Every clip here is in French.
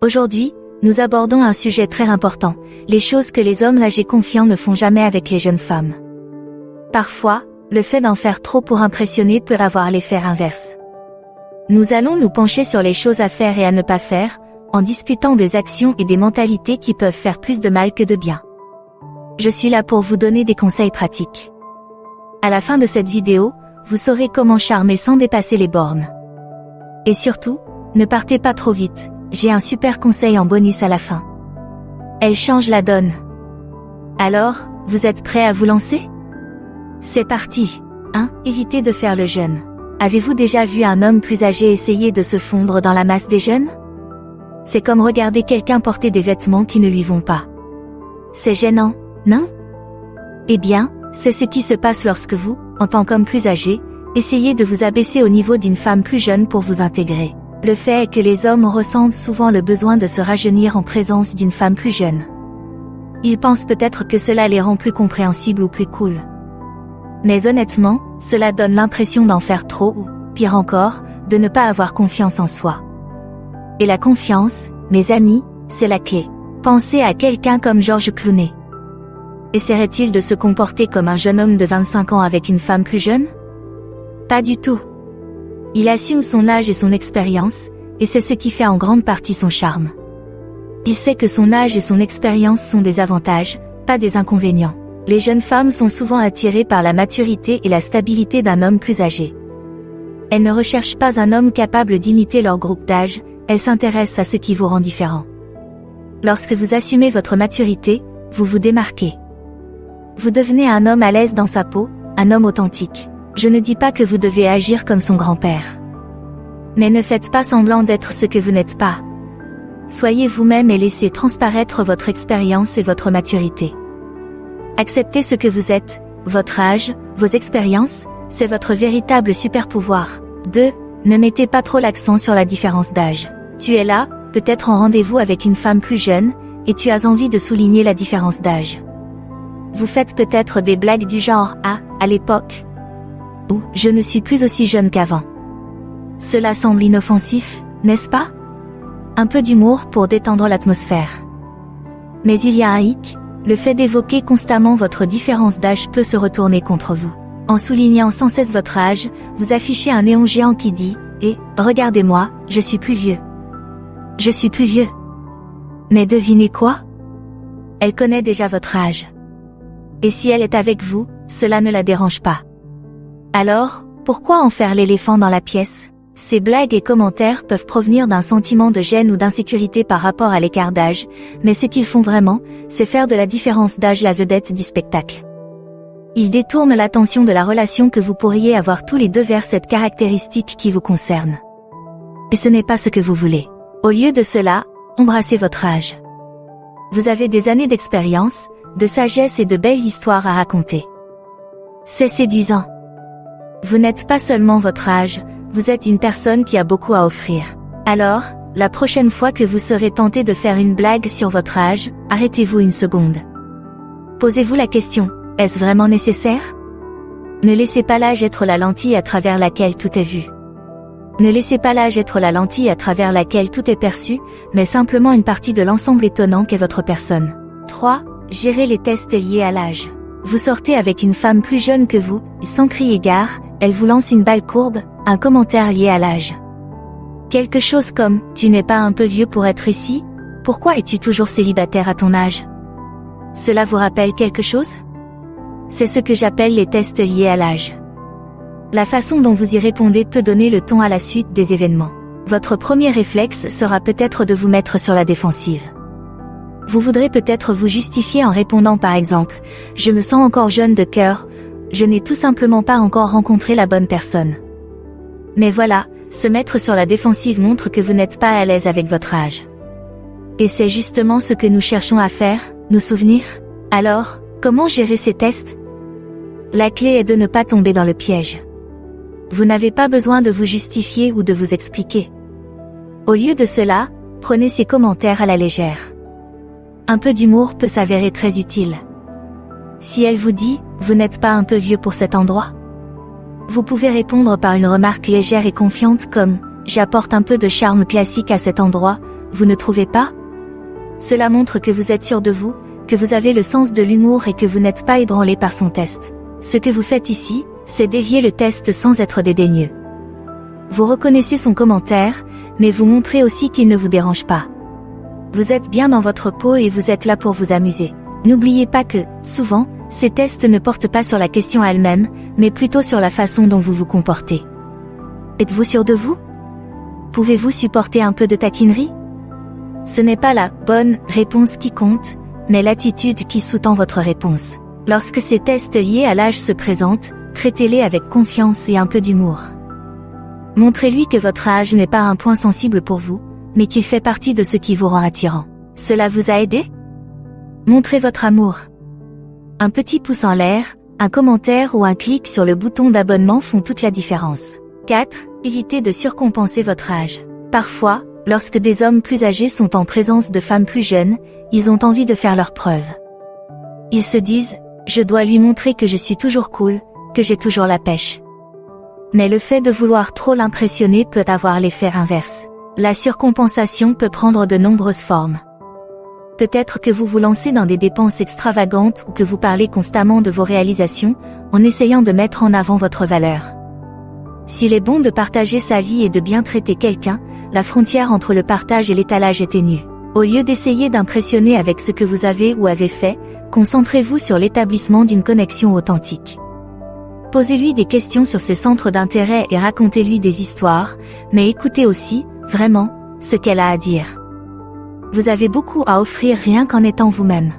Aujourd'hui, nous abordons un sujet très important, les choses que les hommes âgés confiants ne font jamais avec les jeunes femmes. Parfois, le fait d'en faire trop pour impressionner peut avoir l'effet inverse. Nous allons nous pencher sur les choses à faire et à ne pas faire, en discutant des actions et des mentalités qui peuvent faire plus de mal que de bien. Je suis là pour vous donner des conseils pratiques. À la fin de cette vidéo, vous saurez comment charmer sans dépasser les bornes. Et surtout, ne partez pas trop vite, j'ai un super conseil en bonus à la fin. Elle change la donne. Alors, vous êtes prêts à vous lancer? C'est parti. 1. Évitez de faire le jeune. Avez-vous déjà vu un homme plus âgé essayer de se fondre dans la masse des jeunes? C'est comme regarder quelqu'un porter des vêtements qui ne lui vont pas. C'est gênant, non? Eh bien, c'est ce qui se passe lorsque vous, en tant qu'homme plus âgé, essayez de vous abaisser au niveau d'une femme plus jeune pour vous intégrer. Le fait est que les hommes ressentent souvent le besoin de se rajeunir en présence d'une femme plus jeune. Ils pensent peut-être que cela les rend plus compréhensibles ou plus cool. Mais honnêtement, cela donne l'impression d'en faire trop ou, pire encore, de ne pas avoir confiance en soi. Et la confiance, mes amis, c'est la clé. Pensez à quelqu'un comme George Clooney. Essaierait-il de se comporter comme un jeune homme de 25 ans avec une femme plus jeune? Pas du tout. Il assume son âge et son expérience, et c'est ce qui fait en grande partie son charme. Il sait que son âge et son expérience sont des avantages, pas des inconvénients. Les jeunes femmes sont souvent attirées par la maturité et la stabilité d'un homme plus âgé. Elles ne recherchent pas un homme capable d'imiter leur groupe d'âge, elles s'intéressent à ce qui vous rend différent. Lorsque vous assumez votre maturité, vous vous démarquez. Vous devenez un homme à l'aise dans sa peau, un homme authentique. Je ne dis pas que vous devez agir comme son grand-père. Mais ne faites pas semblant d'être ce que vous n'êtes pas. Soyez vous-même et laissez transparaître votre expérience et votre maturité. Acceptez ce que vous êtes, votre âge, vos expériences, c'est votre véritable super-pouvoir. 2. Ne mettez pas trop l'accent sur la différence d'âge. Tu es là, peut-être en rendez-vous avec une femme plus jeune, et tu as envie de souligner la différence d'âge. Vous faites peut-être des blagues du genre « Ah, à l'époque » ou « Je ne suis plus aussi jeune qu'avant ». Cela semble inoffensif, n'est-ce pas? Un peu d'humour pour détendre l'atmosphère. Mais il y a un hic, le fait d'évoquer constamment votre différence d'âge peut se retourner contre vous. En soulignant sans cesse votre âge, vous affichez un néon géant qui dit « Et, regardez-moi, je suis plus vieux. Je suis plus vieux. » Mais devinez quoi? Elle connaît déjà votre âge. Et si elle est avec vous, cela ne la dérange pas. Alors, pourquoi en faire l'éléphant dans la pièce? Ces blagues et commentaires peuvent provenir d'un sentiment de gêne ou d'insécurité par rapport à l'écart d'âge, mais ce qu'ils font vraiment, c'est faire de la différence d'âge la vedette du spectacle. Ils détournent l'attention de la relation que vous pourriez avoir tous les deux vers cette caractéristique qui vous concerne. Et ce n'est pas ce que vous voulez. Au lieu de cela, embrassez votre âge. Vous avez des années d'expérience, de sagesse et de belles histoires à raconter. C'est séduisant. Vous n'êtes pas seulement votre âge, vous êtes une personne qui a beaucoup à offrir. Alors, la prochaine fois que vous serez tenté de faire une blague sur votre âge, arrêtez-vous une seconde. Posez-vous la question, est-ce vraiment nécessaire? Ne laissez pas l'âge être la lentille à travers laquelle tout est vu. Ne laissez pas l'âge être la lentille à travers laquelle tout est perçu, mais simplement une partie de l'ensemble étonnant qu'est votre personne. 3. Gérez les tests liés à l'âge. Vous sortez avec une femme plus jeune que vous, sans crier gare, elle vous lance une balle courbe, un commentaire lié à l'âge. Quelque chose comme « Tu n'es pas un peu vieux pour être ici? Pourquoi es-tu toujours célibataire à ton âge ?» Cela vous rappelle quelque chose? C'est ce que j'appelle les tests liés à l'âge. La façon dont vous y répondez peut donner le ton à la suite des événements. Votre premier réflexe sera peut-être de vous mettre sur la défensive. Vous voudrez peut-être vous justifier en répondant par exemple « Je me sens encore jeune de cœur, je n'ai tout simplement pas encore rencontré la bonne personne. » Mais voilà, se mettre sur la défensive montre que vous n'êtes pas à l'aise avec votre âge. Et c'est justement ce que nous cherchons à faire, nous souvenir. Alors, comment gérer ces tests? La clé est de ne pas tomber dans le piège. Vous n'avez pas besoin de vous justifier ou de vous expliquer. Au lieu de cela, prenez ces commentaires à la légère. Un peu d'humour peut s'avérer très utile. Si elle vous dit « Vous n'êtes pas un peu vieux pour cet endroit ?» Vous pouvez répondre par une remarque légère et confiante comme « J'apporte un peu de charme classique à cet endroit, vous ne trouvez pas? Cela montre que vous êtes sûr de vous, que vous avez le sens de l'humour et que vous n'êtes pas ébranlé par son test. Ce que vous faites ici, c'est dévier le test sans être dédaigneux. Vous reconnaissez son commentaire, mais vous montrez aussi qu'il ne vous dérange pas. Vous êtes bien dans votre peau et vous êtes là pour vous amuser. N'oubliez pas que, souvent, ces tests ne portent pas sur la question elle-même, mais plutôt sur la façon dont vous vous comportez. Êtes-vous sûr de vous? Pouvez-vous supporter un peu de taquinerie? Ce n'est pas la bonne réponse qui compte, mais l'attitude qui sous-tend votre réponse. Lorsque ces tests liés à l'âge se présentent, traitez-les avec confiance et un peu d'humour. Montrez-lui que votre âge n'est pas un point sensible pour vous, mais qu'il fait partie de ce qui vous rend attirant. Cela vous a aidé? Montrez votre amour. Un petit pouce en l'air, un commentaire ou un clic sur le bouton d'abonnement font toute la différence. 4. Évitez de surcompenser votre âge. Parfois, lorsque des hommes plus âgés sont en présence de femmes plus jeunes, ils ont envie de faire leurs preuves. Ils se disent, je dois lui montrer que je suis toujours cool, que j'ai toujours la pêche. Mais le fait de vouloir trop l'impressionner peut avoir l'effet inverse. La surcompensation peut prendre de nombreuses formes. Peut-être que vous vous lancez dans des dépenses extravagantes ou que vous parlez constamment de vos réalisations, en essayant de mettre en avant votre valeur. S'il est bon de partager sa vie et de bien traiter quelqu'un, la frontière entre le partage et l'étalage est ténue. Au lieu d'essayer d'impressionner avec ce que vous avez ou avez fait, concentrez-vous sur l'établissement d'une connexion authentique. Posez-lui des questions sur ses centres d'intérêt et racontez-lui des histoires, mais écoutez aussi, vraiment, ce qu'elle a à dire. Vous avez beaucoup à offrir rien qu'en étant vous-même.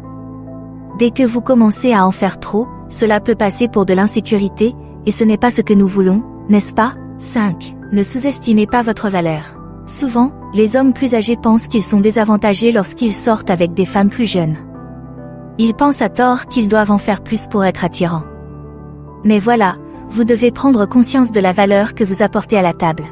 Dès que vous commencez à en faire trop, cela peut passer pour de l'insécurité, et ce n'est pas ce que nous voulons, n'est-ce pas? 5. Ne sous-estimez pas votre valeur. Souvent, les hommes plus âgés pensent qu'ils sont désavantagés lorsqu'ils sortent avec des femmes plus jeunes. Ils pensent à tort qu'ils doivent en faire plus pour être attirants. Mais voilà, vous devez prendre conscience de la valeur que vous apportez à la table.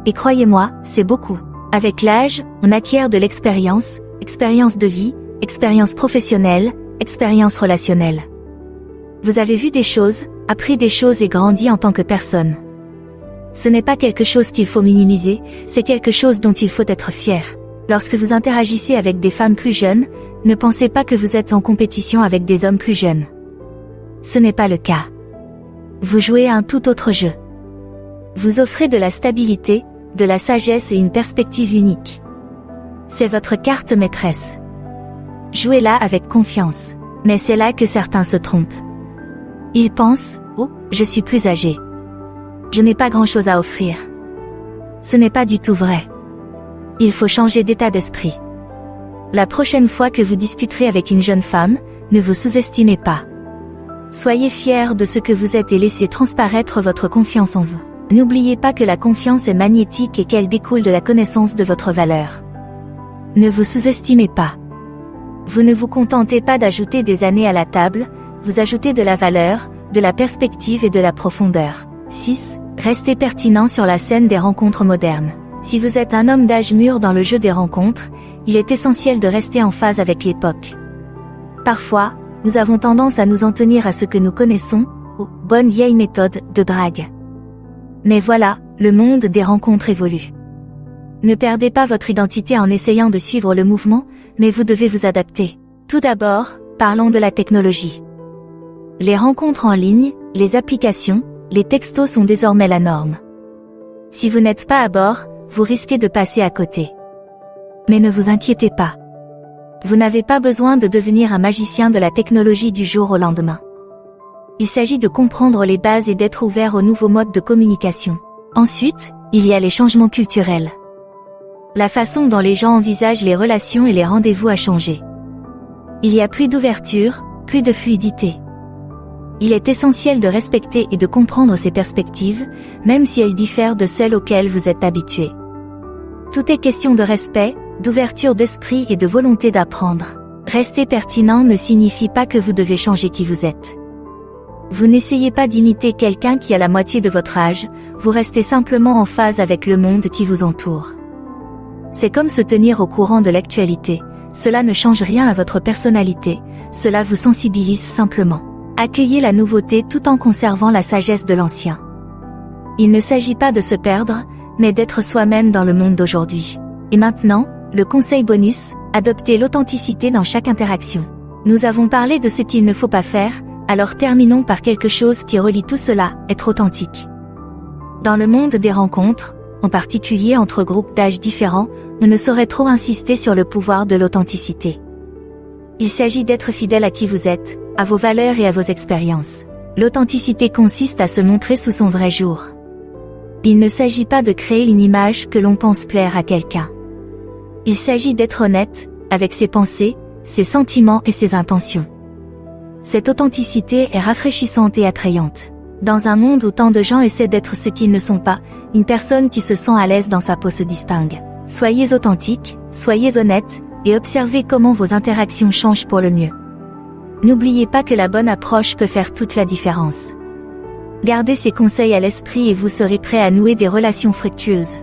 Et croyez-moi, c'est beaucoup. Avec l'âge, on acquiert de l'expérience, expérience de vie, expérience professionnelle, expérience relationnelle. Vous avez vu des choses, appris des choses et grandi en tant que personne. Ce n'est pas quelque chose qu'il faut minimiser, c'est quelque chose dont il faut être fier. Lorsque vous interagissez avec des femmes plus jeunes, ne pensez pas que vous êtes en compétition avec des hommes plus jeunes. Ce n'est pas le cas. Vous jouez un tout autre jeu. Vous offrez de la stabilité, de la sagesse et une perspective unique. C'est votre carte maîtresse. Jouez-la avec confiance. Mais c'est là que certains se trompent. Ils pensent, oh, je suis plus âgé. Je n'ai pas grand-chose à offrir. Ce n'est pas du tout vrai. Il faut changer d'état d'esprit. La prochaine fois que vous discuterez avec une jeune femme, ne vous sous-estimez pas. Soyez fiers de ce que vous êtes et laissez transparaître votre confiance en vous. N'oubliez pas que la confiance est magnétique et qu'elle découle de la connaissance de votre valeur. Ne vous sous-estimez pas. Vous ne vous contentez pas d'ajouter des années à la table, vous ajoutez de la valeur, de la perspective et de la profondeur. 6. Restez pertinent sur la scène des rencontres modernes. Si vous êtes un homme d'âge mûr dans le jeu des rencontres, il est essentiel de rester en phase avec l'époque. Parfois, nous avons tendance à nous en tenir à ce que nous connaissons, aux bonnes vieilles méthodes de drague. Mais voilà, le monde des rencontres évolue. Ne perdez pas votre identité en essayant de suivre le mouvement, mais vous devez vous adapter. Tout d'abord, parlons de la technologie. Les rencontres en ligne, les applications, les textos sont désormais la norme. Si vous n'êtes pas à bord, vous risquez de passer à côté. Mais ne vous inquiétez pas. Vous n'avez pas besoin de devenir un magicien de la technologie du jour au lendemain. Il s'agit de comprendre les bases et d'être ouvert aux nouveaux modes de communication. Ensuite, il y a les changements culturels. La façon dont les gens envisagent les relations et les rendez-vous a changé. Il y a plus d'ouverture, plus de fluidité. Il est essentiel de respecter et de comprendre ces perspectives, même si elles diffèrent de celles auxquelles vous êtes habitué. Tout est question de respect, d'ouverture d'esprit et de volonté d'apprendre. Rester pertinent ne signifie pas que vous devez changer qui vous êtes. Vous n'essayez pas d'imiter quelqu'un qui a la moitié de votre âge, vous restez simplement en phase avec le monde qui vous entoure. C'est comme se tenir au courant de l'actualité, cela ne change rien à votre personnalité, cela vous sensibilise simplement. Accueillez la nouveauté tout en conservant la sagesse de l'ancien. Il ne s'agit pas de se perdre, mais d'être soi-même dans le monde d'aujourd'hui. Et maintenant, Le conseil bonus, adoptez l'authenticité dans chaque interaction. Nous avons parlé de ce qu'il ne faut pas faire, alors terminons par quelque chose qui relie tout cela, être authentique. Dans le monde des rencontres, en particulier entre groupes d'âge différents, on ne saurait trop insister sur le pouvoir de l'authenticité. Il s'agit d'être fidèle à qui vous êtes, à vos valeurs et à vos expériences. L'authenticité consiste à se montrer sous son vrai jour. Il ne s'agit pas de créer une image que l'on pense plaire à quelqu'un. Il s'agit d'être honnête, avec ses pensées, ses sentiments et ses intentions. Cette authenticité est rafraîchissante et attrayante. Dans un monde où tant de gens essaient d'être ce qu'ils ne sont pas, une personne qui se sent à l'aise dans sa peau se distingue. Soyez authentique, soyez honnête, et observez comment vos interactions changent pour le mieux. N'oubliez pas que la bonne approche peut faire toute la différence. Gardez ces conseils à l'esprit et vous serez prêt à nouer des relations fructueuses.